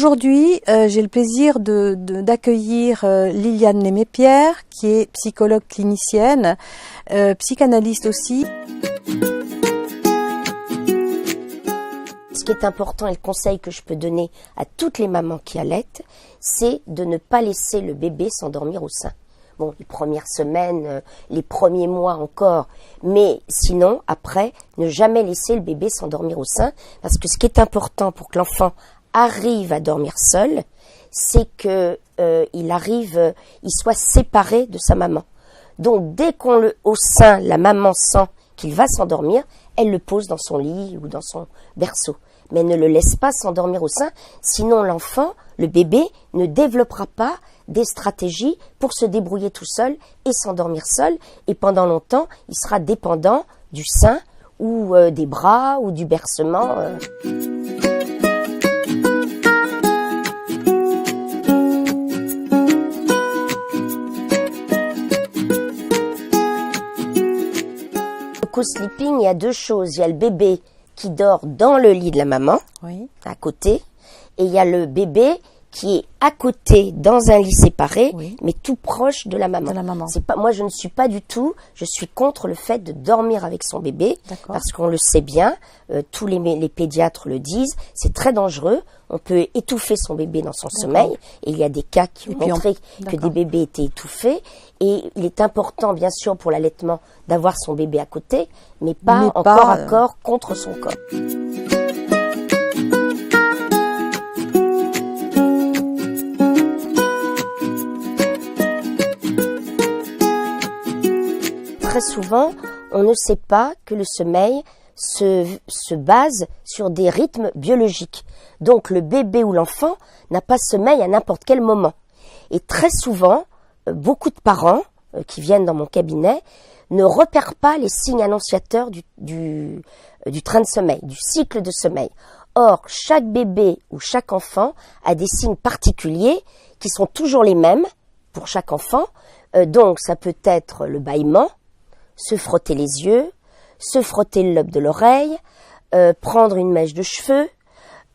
Aujourd'hui, j'ai le plaisir d'accueillir Liliane Lémé-Pierre, qui est psychologue clinicienne, psychanalyste aussi. Ce qui est important et le conseil que je peux donner à toutes les mamans qui allaitent, c'est de ne pas laisser le bébé s'endormir au sein. Bon, les premières semaines, les premiers mois encore, mais sinon, après, ne jamais laisser le bébé s'endormir au sein, parce que ce qui est important pour que l'enfant arrive à dormir seul, c'est que il soit séparé de sa maman. Donc, dès qu'on le au sein, la maman sent qu'il va s'endormir, elle le pose dans son lit ou dans son berceau. Mais ne le laisse pas s'endormir au sein, sinon l'enfant, le bébé, ne développera pas des stratégies pour se débrouiller tout seul et s'endormir seul. Et pendant longtemps, il sera dépendant du sein ou des bras ou du bercement. Le co-sleeping, il y a deux choses. Il y a le bébé qui dort dans le lit de la maman, oui, à côté, et il y a le bébé qui est à côté dans un lit séparé, oui, mais tout proche de la maman. C'est pas, moi, je ne suis pas du tout, je suis contre le fait de dormir avec son bébé, parce qu'on le sait bien, tous les pédiatres le disent, c'est très dangereux, on peut étouffer son bébé dans son sommeil, et il y a des cas qui ont montré que des bébés étaient étouffés, et il est important, bien sûr, pour l'allaitement, d'avoir son bébé à côté, mais pas en corps à corps contre son corps. Très souvent, on ne sait pas que le sommeil se base sur des rythmes biologiques. Donc, le bébé ou l'enfant n'a pas sommeil à n'importe quel moment. Et très souvent, beaucoup de parents qui viennent dans mon cabinet ne repèrent pas les signes annonciateurs du train de sommeil, du cycle de sommeil. Or, chaque bébé ou chaque enfant a des signes particuliers qui sont toujours les mêmes pour chaque enfant. Donc, ça peut être le bâillement, se frotter les yeux, se frotter le lobe de l'oreille, prendre une mèche de cheveux.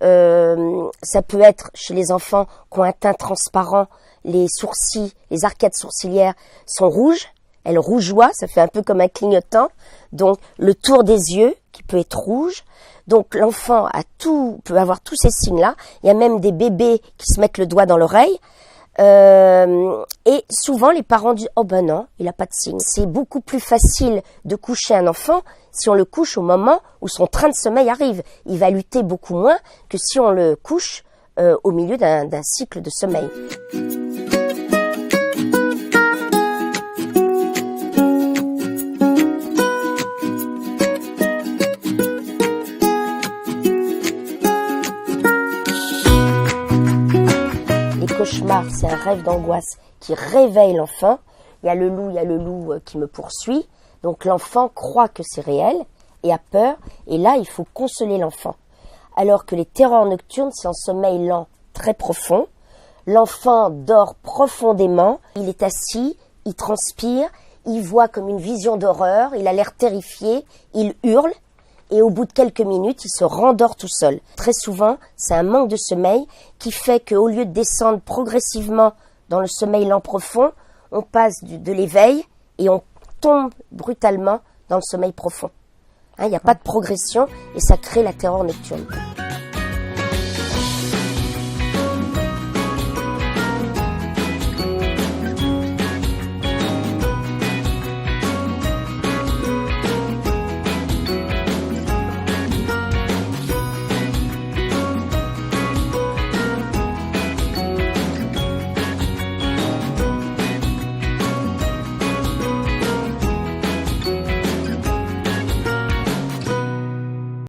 Ça peut être chez les enfants qui ont un teint transparent, les sourcils, les arcades sourcilières sont rouges, elles rougeoient, ça fait un peu comme un clignotant. Donc le tour des yeux qui peut être rouge. Donc l'enfant peut avoir tous ces signes-là. Il y a même des bébés qui se mettent le doigt dans l'oreille. Et souvent les parents disent « Oh ben non, il n'a pas de signe ». C'est beaucoup plus facile de coucher un enfant si on le couche au moment où son train de sommeil arrive. Il va lutter beaucoup moins que si on le couche au milieu d'un cycle de sommeil. Cauchemar, c'est un rêve d'angoisse qui réveille l'enfant. Il y a le loup qui me poursuit. Donc l'enfant croit que c'est réel et a peur. Et là, il faut consoler l'enfant. Alors que les terreurs nocturnes, c'est un sommeil lent très profond. L'enfant dort profondément. Il est assis, il transpire, il voit comme une vision d'horreur. Il a l'air terrifié, il hurle. Et au bout de quelques minutes, il se rendort tout seul. Très souvent, c'est un manque de sommeil qui fait qu'au lieu de descendre progressivement dans le sommeil lent profond, on passe de l'éveil et on tombe brutalement dans le sommeil profond. Il n'y a pas de progression et ça crée la terreur nocturne.